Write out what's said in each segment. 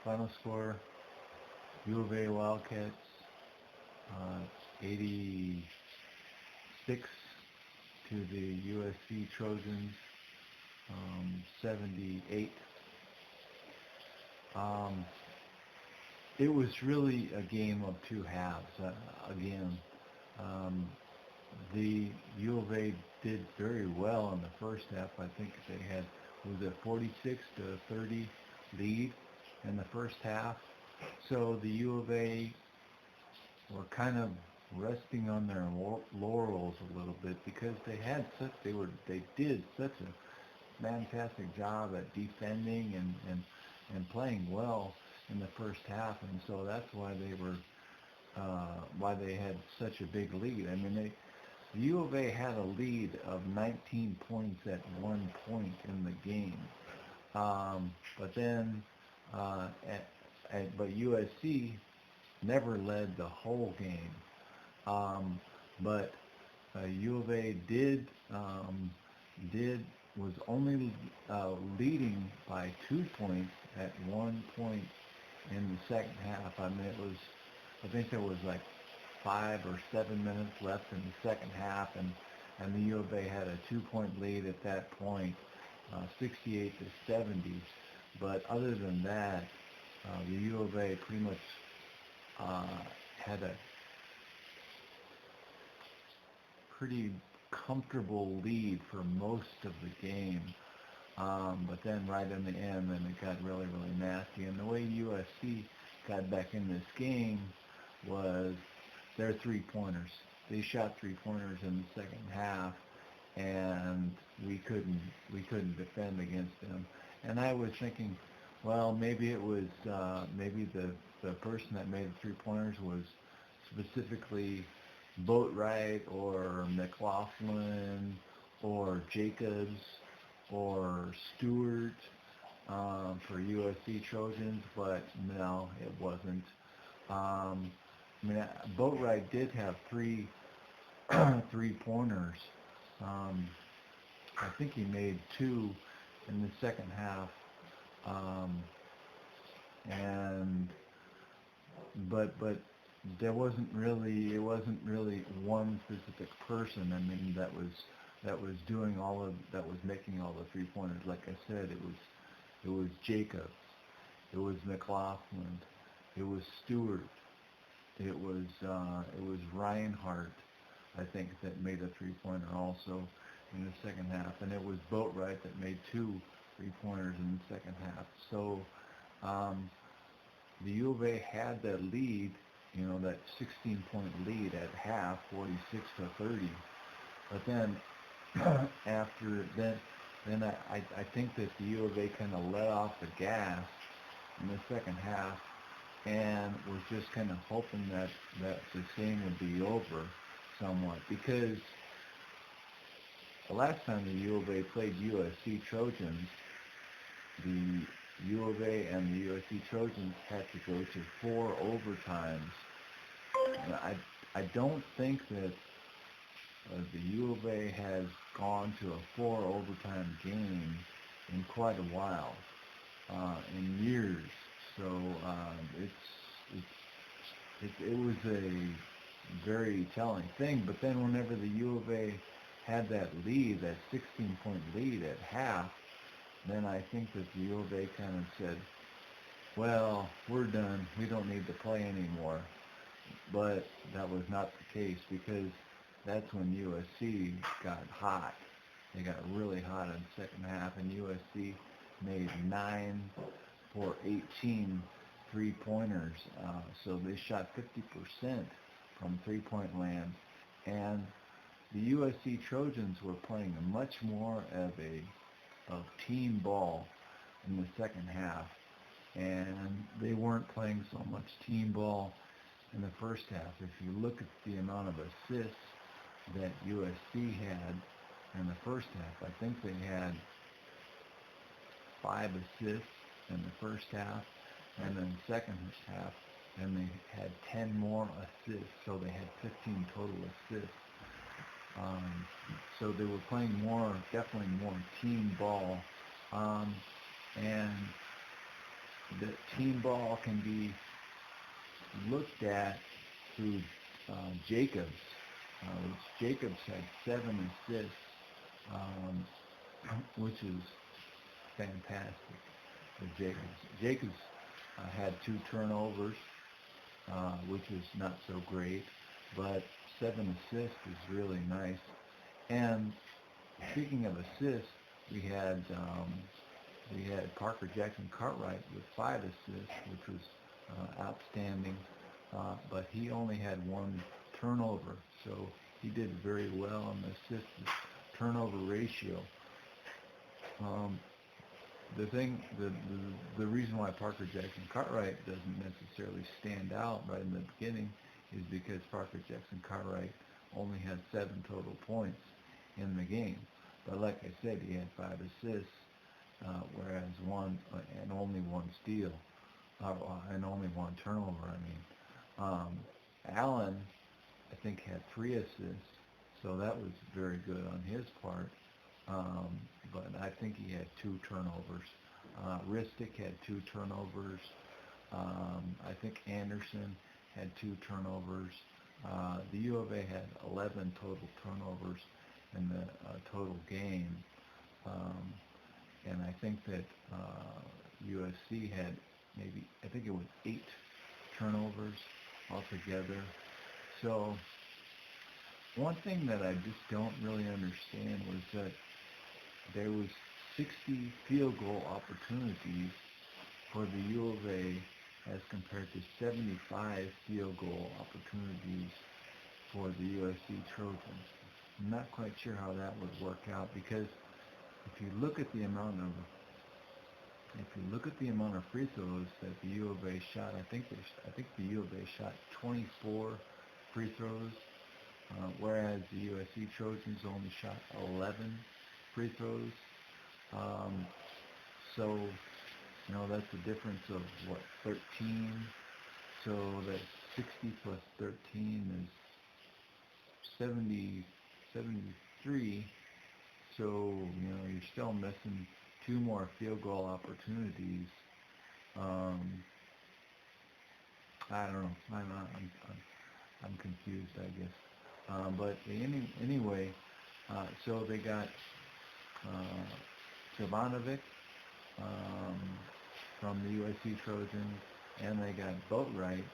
final score, U of A Wildcats 86 to the USC Trojans 78. It was really a game of two halves. Again, the U of A did very well in the first half. I think they had, was it 46-30 lead in the first half. So the U of A were kind of resting on their laurels a little bit because they did such a fantastic job at defending and playing well in the first half, and so that's why they had such a big lead. I mean, the U of A had a lead of 19 points at one point in the game, but then but USC never led the whole game. But U of A was only leading by 2 points at one point in the second half. I mean, I think there was like 5 or 7 minutes left in the second half, and the U of A had a 2-point lead at that point, 68-70. But other than that, the U of A pretty much had a pretty comfortable lead for most of the game. But then right in the end, then it got really, really nasty. And the way USC got back in this game was their three-pointers. They shot three-pointers in the second half, and we couldn't defend against them. And I was thinking, well, maybe it was maybe the person that made the three-pointers was specifically Boatwright or McLaughlin or Jacobs or Stewart for USC Trojans, but no, it wasn't. I mean, Boatwright did have three three-pointers. I think he made 2 in the second half, but it wasn't really one specific person. I mean, that was doing that was making all the three-pointers. Like I said, it was Jacobs, it was McLaughlin, it was Stewart, it was Reinhardt, I think, that made a three-pointer also in the second half, and it was Boatwright that made 2 three-pointers in the second half. So the U of A had that lead, that 16-point lead at half, 46-30. But then I think that the U of A kind of let off the gas in the second half and was just kind of hoping that this game would be over somewhat, because the last time the U of A played USC Trojans, the U of A and the USC Trojans had to go to 4 overtimes. And I don't think that the U of A has gone to a 4 overtime game in quite a while, in years. So it was a very telling thing. But then whenever the U of A had that lead, that 16-point lead at half, then I think that the U of A kind of said, well, we're done. We don't need to play anymore. But that was not the case, because that's when USC got hot. They got really hot in the second half, and USC made 9 for 18 three-pointers. So they shot 50% from three-point land. And the USC Trojans were playing much more of team ball in the second half, and they weren't playing so much team ball in the first half. If you look at the amount of assists that USC had in the first half, I think they had 5 assists in the first half, and then second half, and they had 10 more assists, so they had 15 total assists. So they were playing definitely more team ball, and that team ball can be looked at through Jacobs, which Jacobs had 7 assists, which is fantastic for Jacobs. Jacobs had 2 turnovers, which is not so great, but 7 assists is really nice. And speaking of assists, we had Parker Jackson-Cartwright with 5 assists, which was outstanding, but he only had 1 turnover, so he did very well on the assist turnover ratio. The reason why Parker Jackson-Cartwright doesn't necessarily stand out right in the beginning is because Parker Jackson-Cartwright only had 7 total points in the game. But like I said, he had 5 assists, whereas only 1 steal, and only 1 turnover. Allen, I think, had 3 assists, so that was very good on his part. But I think he had 2 turnovers. Ristic had 2 turnovers. I think Anderson had 2 turnovers. The U of A had 11 total turnovers in the total game. And I think that USC had I think it was 8 turnovers altogether. So one thing that I just don't really understand was that there was 60 field goal opportunities for the U of A as compared to 75 field goal opportunities for the USC Trojans. I'm not quite sure how that would work out, because if you look at the amount of free throws that the U of A shot, I think the U of A shot 24 free throws, whereas the USC Trojans only shot 11 free throws. So that's a difference of 13. So that 60 plus 13 is 73. So you're still missing 2 more field goal opportunities. I don't know. I'm confused, I guess. But anyway, so they got Jovanovic from the USC Trojans, and they got Boatwright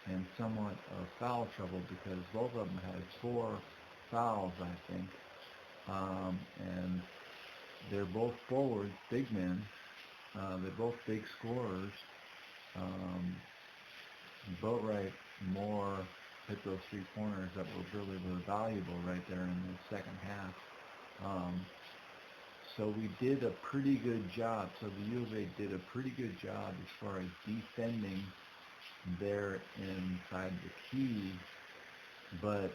in somewhat of foul trouble because both of them had 4 fouls, I think. And they're both forwards, big men. They're both big scorers. Boatwright more hit those 3-pointers that were really valuable right there in the second half. So we did a pretty good job. So the U of A did a pretty good job as far as defending there inside the key. But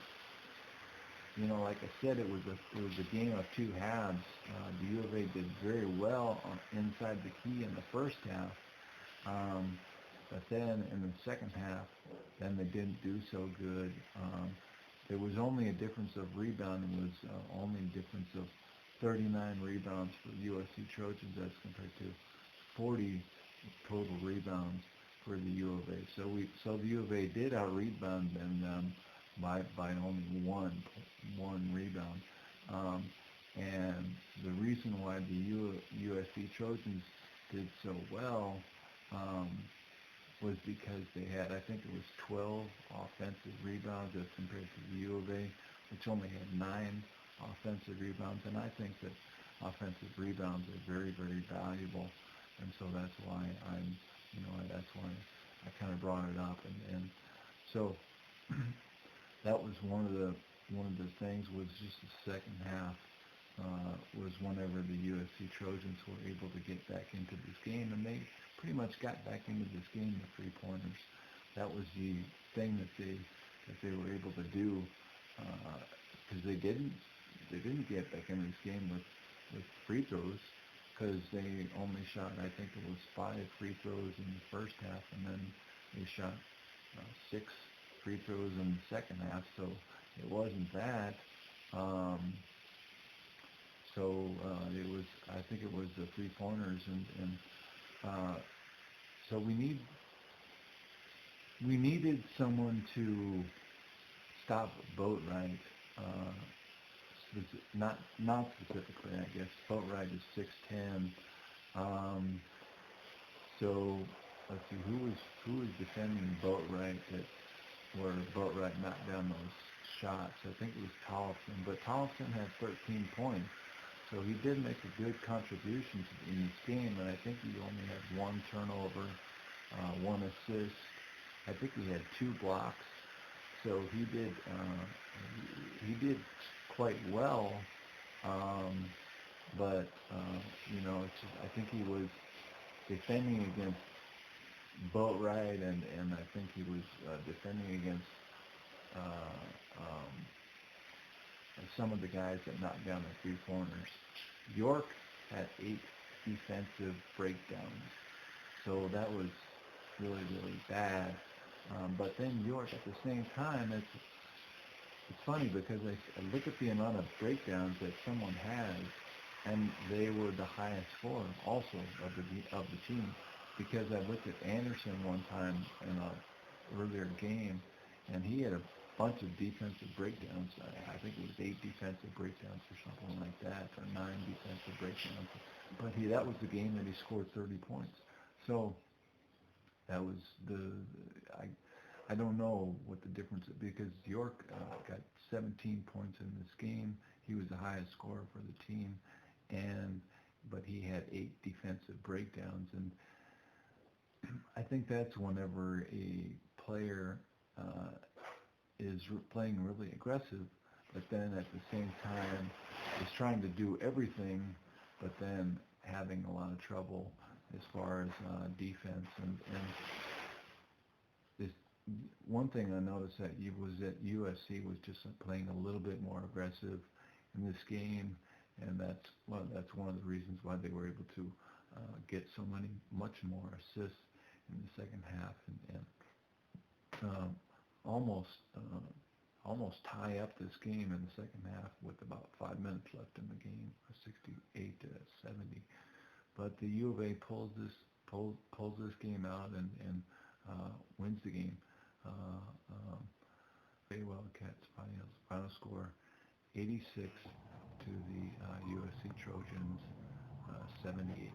like I said, it was a game of 2 halves. The U of A did very well inside the key in the first half, but then in the second half, then they didn't do so good. There was only a difference of rebound. It was only a difference of 39 rebounds for the USC Trojans as compared to 40 total rebounds for the U of A. So the U of A did out-rebound them by only one rebound. And the reason why the USC Trojans did so well was because they had, I think it was 12 offensive rebounds as compared to the U of A, which only had 9 offensive rebounds. And I think that offensive rebounds are very, very valuable. And so that's why that's why I kind of brought it up. And so that was one of the things was just the second half was whenever the USC Trojans were able to get back into this game, and they pretty much got back into this game with 3-pointers. That was the thing that they were able to do, because they didn't get back into this game with free throws, because they only shot, I think it was 5 free throws in the first half, and then they shot 6 free throws in the second half. So it wasn't that. So it was, I think it was the 3-pointers, and So we needed someone to stop Boatwright. Not specifically, I guess. Boatwright is 6'10". So let's see, who was defending Boatwright where Boatwright knocked down those shots? I think it was Tollefson, but Tollefson had 13 points, so he did make a good contribution in this game, and I think he only had one turnover, one assist. I think he had 2 blocks, so he did quite well. But it's just, I think he was defending against Boatwright, and I think he was defending against some of the guys that knocked down the 3 corners. York had 8 defensive breakdowns, so that was really, really bad. But then York, at the same time, it's funny because I look at the amount of breakdowns that someone has, and they were the highest scorer also of the team. Because I looked at Anderson one time in an earlier game, and he had a bunch of defensive breakdowns. I think it was 8 defensive breakdowns or something like that, or 9 defensive breakdowns. But that was the game that he scored 30 points. So that was I don't know what the difference is, because York got 17 points in this game. He was the highest scorer for the team, but he had 8 defensive breakdowns. And I think that's whenever a player is playing really aggressive, but then at the same time is trying to do everything, but then having a lot of trouble as far as defense. And this one thing I noticed that USC was just playing a little bit more aggressive in this game, and that's one of the reasons why they were able to get much more assists in the second half, and almost tie up this game in the second half with about 5 minutes left in the game, 68-70. But the U of A pulls this game out and wins the game. Wildcats final score 86 to the USC Trojans 78.